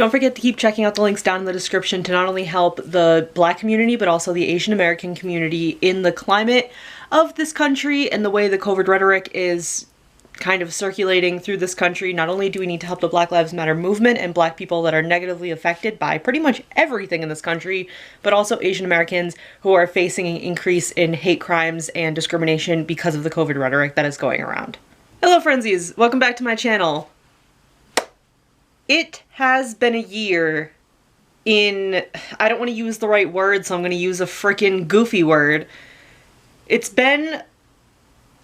Don't forget to keep checking out the links down in the description to not only help the Black community, but also the Asian American community in the climate of this country and the way the COVID rhetoric is kind of circulating through this country. Not only do we need to help the Black Lives Matter movement and Black people that are negatively affected by pretty much everything in this country, but also Asian Americans who are facing an increase in hate crimes and discrimination because of the COVID rhetoric that is going around. Hello Friendzies, welcome back to my channel. It has been a year in, I don't want to use the right word, so I'm going to use a frickin' goofy word. It's been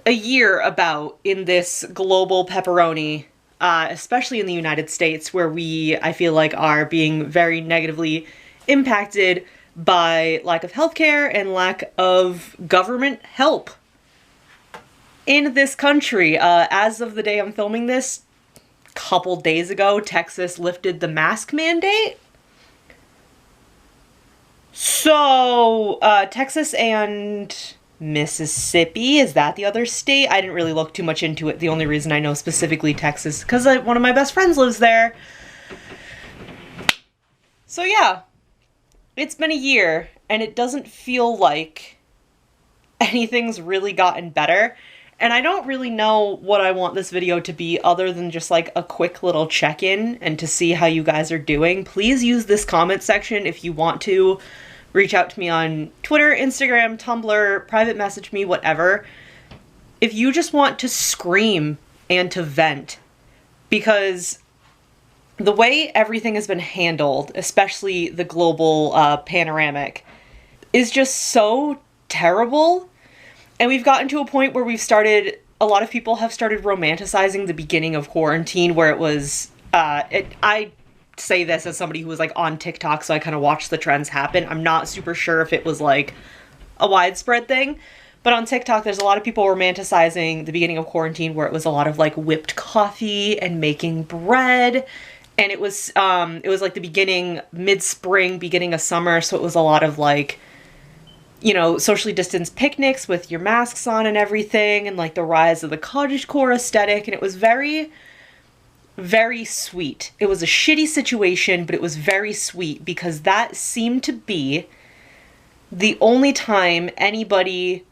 a year about in this global pepperoni, especially in the United States, where we, I feel like, are being very negatively impacted by lack of healthcare and lack of government help in this country. As of the day I'm filming this, couple days ago, Texas lifted the mask mandate. So, Texas and Mississippi, is that the other state? I didn't really look too much into it. The only reason I know specifically Texas, because one of my best friends lives there. So yeah, it's been a year, and it doesn't feel like anything's really gotten better. And I don't really know what I want this video to be other than just like a quick little check-in and to see how you guys are doing. Please use this comment section if you want to reach out to me on Twitter, Instagram, Tumblr, private message me, whatever. If you just want to scream and to vent, because the way everything has been handled, especially the global panoramic, is just so terrible. And we've gotten to a point where a lot of people have started romanticizing the beginning of quarantine, where it was, I say this as somebody who was like on TikTok, so I kind of watched the trends happen. I'm not super sure if it was like a widespread thing, but on TikTok there's a lot of people romanticizing the beginning of quarantine, where it was a lot of like whipped coffee and making bread, and it was like the beginning, mid-spring, beginning of summer, so it was a lot of like, you know, socially distanced picnics with your masks on and everything, and like the rise of the cottagecore aesthetic, and it was very, very sweet. It was a shitty situation, but it was very sweet because that seemed to be the only time anybody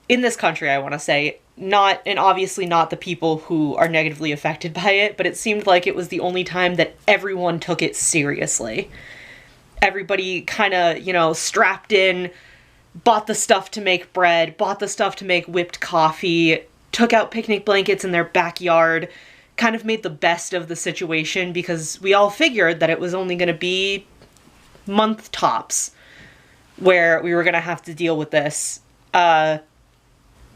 in this country, I want to say, not, and obviously not the people who are negatively affected by it, but it seemed like it was the only time that everyone took it seriously. Everybody kind of, you know, strapped in, bought the stuff to make bread, bought the stuff to make whipped coffee, took out picnic blankets in their backyard, kind of made the best of the situation, because we all figured that it was only going to be month tops where we were going to have to deal with this. But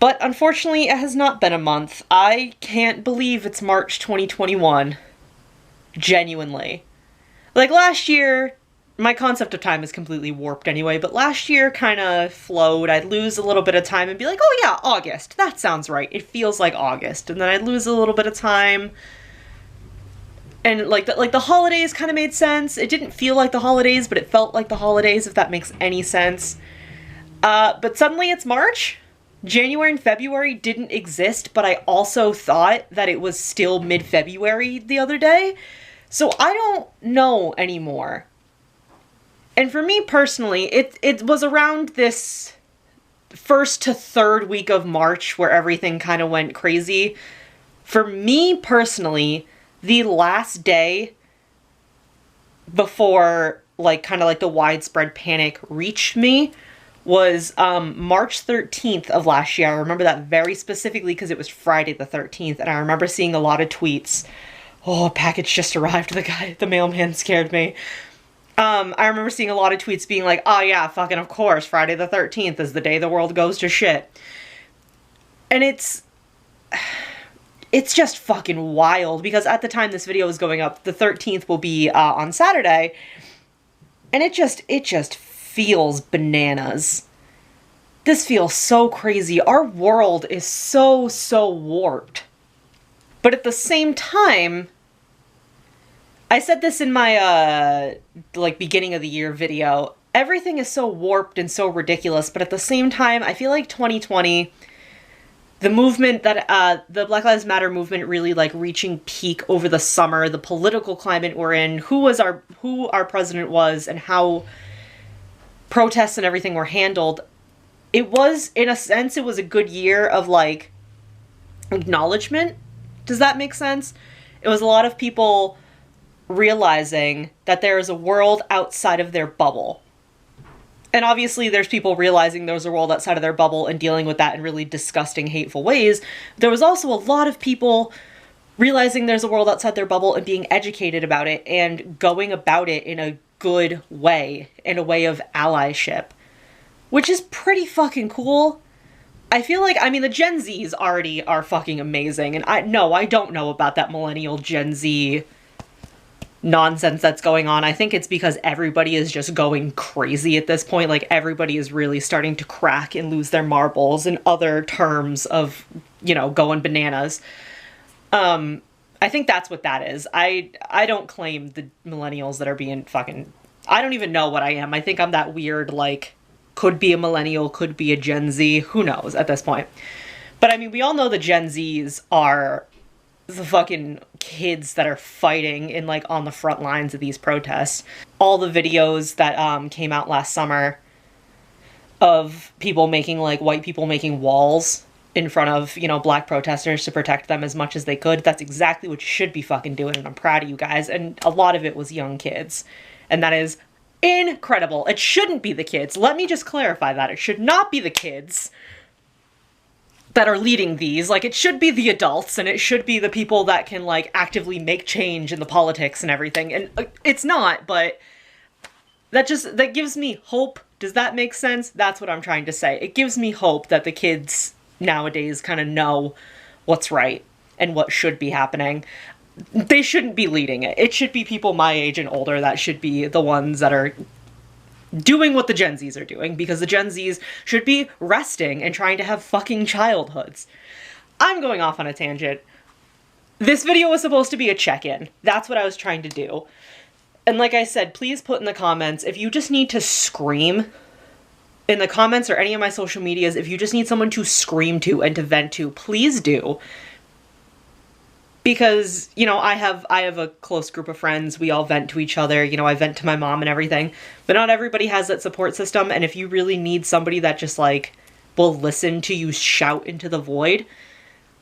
unfortunately, it has not been a month. I can't believe it's March 2021. Genuinely. Like last year, my concept of time is completely warped anyway, but last year kind of flowed. I'd lose a little bit of time and be like, oh yeah, August. That sounds right. It feels like August. And then I'd lose a little bit of time. And like the holidays kind of made sense. It didn't feel like the holidays, but it felt like the holidays, if that makes any sense. But suddenly it's March. January and February didn't exist, but I also thought that it was still mid-February the other day. So I don't know anymore. And for me personally, it was around this first to third week of March where everything kind of went crazy. For me personally, the last day before like kind of like the widespread panic reached me was March 13th of last year. I remember that very specifically because it was Friday the 13th, and I remember seeing a lot of tweets. Oh, a package just arrived. The mailman scared me. I remember seeing a lot of tweets being like, oh yeah, fucking of course, Friday the 13th is the day the world goes to shit. And it's just fucking wild, because at the time this video is going up, the 13th will be on Saturday, and it just feels bananas. This feels so crazy. Our world is so warped. But at the same time, I said this in my, like, beginning of the year video. Everything is so warped and so ridiculous, but at the same time, I feel like 2020 the movement that the Black Lives Matter movement really like reaching peak over the summer, the political climate we're in, who our president was, and how protests and everything were handled. It was, in a sense, it was a good year of like acknowledgement. Does that make sense? It was a lot of people realizing that there is a world outside of their bubble. And obviously there's people realizing there's a world outside of their bubble and dealing with that in really disgusting, hateful ways. There was also a lot of people realizing there's a world outside their bubble and being educated about it and going about it in a good way, in a way of allyship, which is pretty fucking cool. I feel like, I mean, the Gen Zs already are fucking amazing, and I don't know about that millennial Gen Z nonsense that's going on. I think it's because everybody is just going crazy at this point. Like, everybody is really starting to crack and lose their marbles in other terms of, you know, going bananas. I think that's what that is. I don't claim the millennials that are being fucking... I don't even know what I am. I think I'm that weird, like, could be a millennial, could be a Gen Z. Who knows at this point? But I mean, we all know the Gen Zs are the fucking kids that are fighting in like on the front lines of these protests. All the videos that came out last summer of people making like white people making walls in front of, you know, black protesters to protect them as much as they could. That's exactly what you should be fucking doing, and I'm proud of you guys. And a lot of it was young kids, and that is incredible. It shouldn't be the kids. Let me just clarify that. It should not be the kids that are leading these. Like, it should be the adults, and it should be the people that can like actively make change in the politics and everything. And it's not, but that gives me hope. Does that make sense? That's what I'm trying to say. It gives me hope that the kids nowadays kind of know what's right and what should be happening. They shouldn't be leading it. It should be people my age and older that should be the ones that are doing what the Gen Zs are doing, because the Gen Zs should be resting and trying to have fucking childhoods. I'm going off on a tangent. This video was supposed to be a check-in. That's what I was trying to do. And like I said, please put in the comments if you just need to scream in the comments or any of my social medias. If you just need someone to scream to and to vent to, please do. Because, you know, I have a close group of friends. We all vent to each other. You know, I vent to my mom and everything. But not everybody has that support system. And if you really need somebody that just, like, will listen to you shout into the void,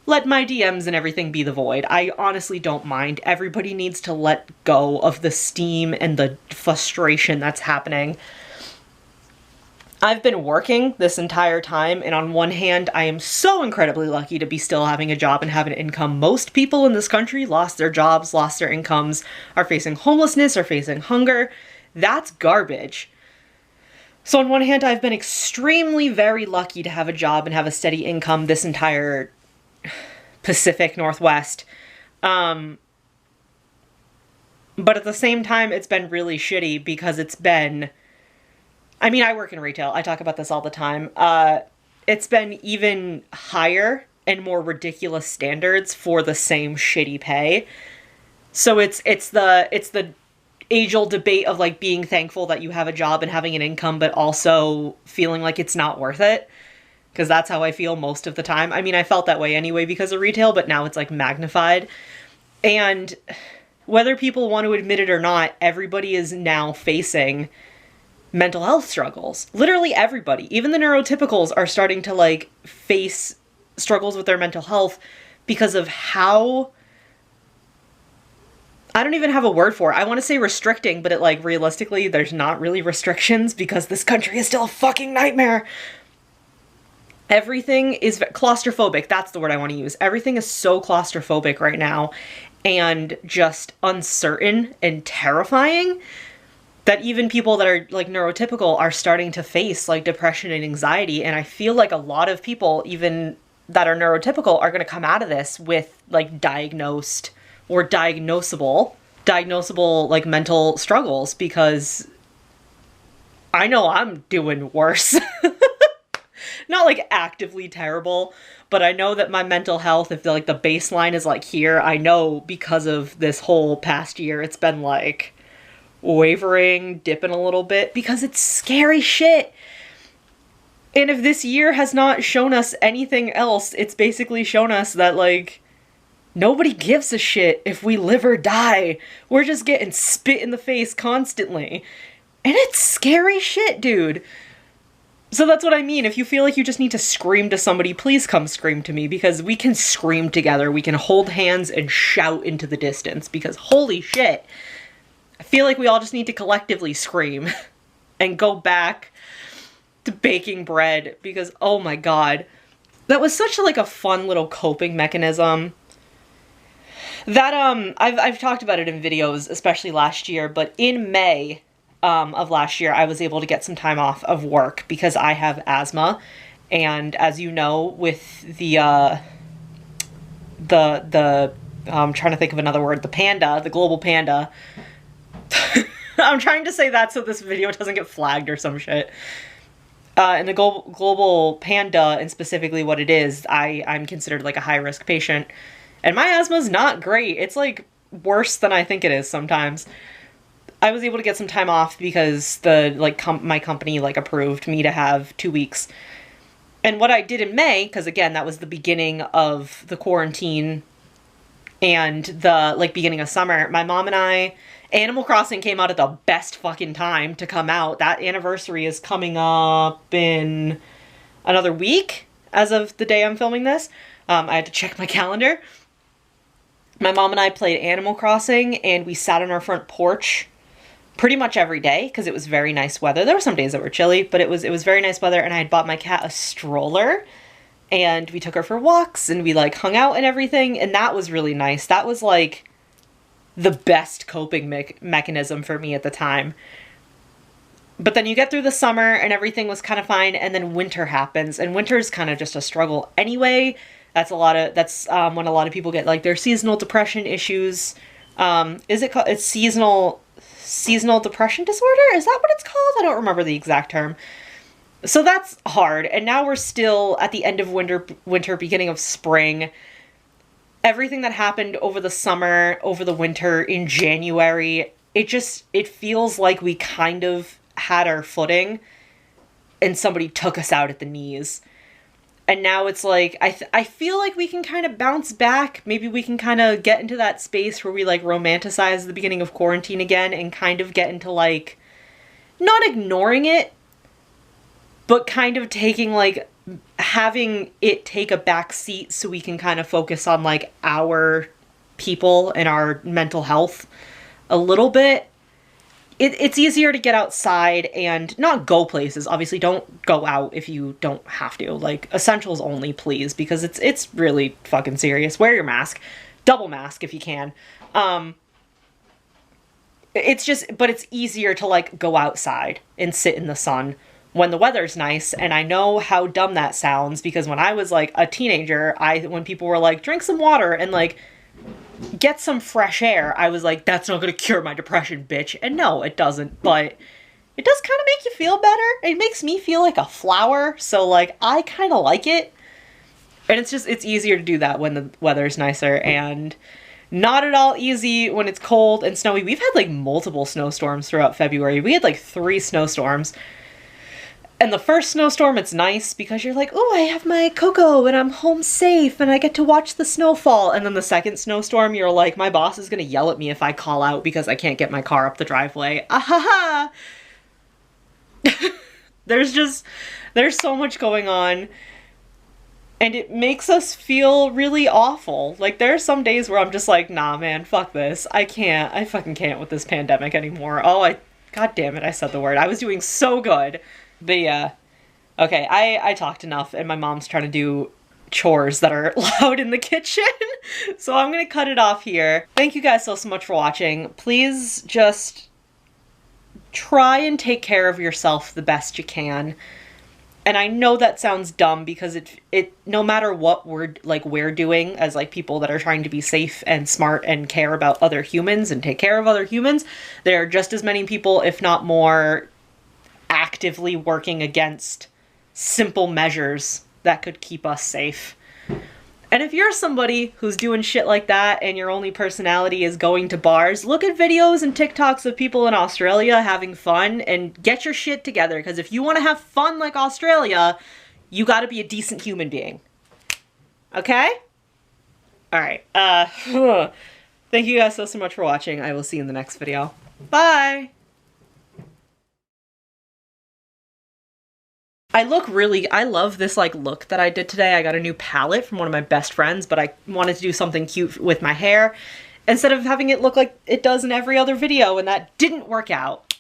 let my DMs and everything be the void. I honestly don't mind. Everybody needs to let go of the steam and the frustration that's happening. I've been working this entire time, and on one hand, I am so incredibly lucky to be still having a job and have an income. Most people in this country lost their jobs, lost their incomes, are facing homelessness, are facing hunger. That's garbage. So on one hand, I've been extremely very lucky to have a job and have a steady income this entire Pacific Northwest. But at the same time, it's been really shitty because it's been... I mean, I work in retail. I talk about this all the time. It's been even higher and more ridiculous standards for the same shitty pay. So it's the age-old debate of like being thankful that you have a job and having an income, but also feeling like it's not worth it. Because that's how I feel most of the time. I mean, I felt that way anyway because of retail, but now it's like magnified. And whether people want to admit it or not, everybody is now facing mental health struggles. Literally everybody. Even the neurotypicals are starting to like face struggles with their mental health because of how... I don't even have a word for it. I want to say restricting, but it like realistically there's not really restrictions because this country is still a fucking nightmare. Everything is claustrophobic. That's the word I want to use. Everything is so claustrophobic right now and just uncertain and terrifying that even people that are like neurotypical are starting to face like depression and anxiety. And I feel like a lot of people, even that are neurotypical, are going to come out of this with like diagnosed or diagnosable like mental struggles, because I know I'm doing worse. Not like actively terrible, but I know that my mental health, if like the baseline is like here, I know because of this whole past year, it's been like wavering, dipping a little bit, because it's scary shit. And if this year has not shown us anything else, it's basically shown us that, like, nobody gives a shit if we live or die. We're just getting spit in the face constantly. And it's scary shit, dude. So that's what I mean. If you feel like you just need to scream to somebody, please come scream to me, because we can scream together. We can hold hands and shout into the distance, because holy shit. I feel like we all just need to collectively scream and go back to baking bread, because oh my god. That was such like a fun little coping mechanism. That I've talked about it in videos, especially last year, but in May of last year, I was able to get some time off of work because I have asthma, and as you know, with the I'm trying to think of another word, the global panda. I'm trying to say that so this video doesn't get flagged or some shit. And the global panda, and specifically what it is, I'm considered like a high-risk patient. And my asthma's not great. It's like worse than I think it is sometimes. I was able to get some time off because my company like approved me to have 2 weeks. And what I did in May, because again, that was the beginning of the quarantine and the like beginning of summer, my mom and I, Animal Crossing came out at the best fucking time to come out. That anniversary is coming up in another week as of the day I'm filming this. I had to check my calendar. My mom and I played Animal Crossing, and we sat on our front porch pretty much every day because it was very nice weather. There were some days that were chilly, but it was very nice weather, and I had bought my cat a stroller, and we took her for walks, and we like hung out and everything, and that was really nice. That was like the best coping mechanism for me at the time. But then you get through the summer and everything was kind of fine, and then winter happens, and winter is kind of just a struggle anyway. That's when a lot of people get like their seasonal depression issues. It's seasonal depression disorder? Is that what it's called? I don't remember the exact term. So that's hard. And now we're still at the end of winter, beginning of spring. Everything that happened over the summer, over the winter, in January, it feels like we kind of had our footing and somebody took us out at the knees. And now it's like, I feel like we can kind of bounce back. Maybe we can kind of get into that space where we like romanticize the beginning of quarantine again and kind of get into like, not ignoring it, but kind of taking like, having it take a back seat so we can kind of focus on like our people and our mental health a little bit. It's easier to get outside and not go places. Obviously, don't go out if you don't have to. Like, essentials only, please, because it's really fucking serious. Wear your mask. Double mask if you can. But it's easier to like go outside and sit in the sun when the weather's nice. And I know how dumb that sounds, because when I was like a teenager, when people were like, drink some water and like get some fresh air, I was like, that's not gonna cure my depression, bitch. And no, it doesn't, but it does kind of make you feel better. It makes me feel like a flower, so like I kind of like it. And it's easier to do that when the weather's nicer, and not at all easy when it's cold and snowy. We've had like multiple snowstorms throughout February. We had like 3 snowstorms. And the first snowstorm, it's nice because you're like, oh, I have my cocoa and I'm home safe and I get to watch the snowfall. And then the second snowstorm, you're like, my boss is going to yell at me if I call out because I can't get my car up the driveway. Ah ha ha! There's so much going on. And it makes us feel really awful. Like, there are some days where I'm just like, nah, man, fuck this. I fucking can't with this pandemic anymore. God damn it, I said the word. I was doing so good. But yeah, okay, I talked enough, and my mom's trying to do chores that are loud in the kitchen, so I'm gonna cut it off here. Thank you guys so much for watching. Please just try and take care of yourself the best you can. And I know that sounds dumb, because it no matter what we're doing as like people that are trying to be safe and smart and care about other humans and take care of other humans, there are just as many people, if not more, actively working against simple measures that could keep us safe. And if you're somebody who's doing shit like that and your only personality is going to bars, look at videos and TikToks of people in Australia having fun and get your shit together. Because if you want to have fun like Australia, you gotta be a decent human being. Okay? Alright, thank you guys so much for watching. I will see you in the next video. Bye! I love this like look that I did today. I got a new palette from one of my best friends, but I wanted to do something cute with my hair instead of having it look like it does in every other video, and that didn't work out.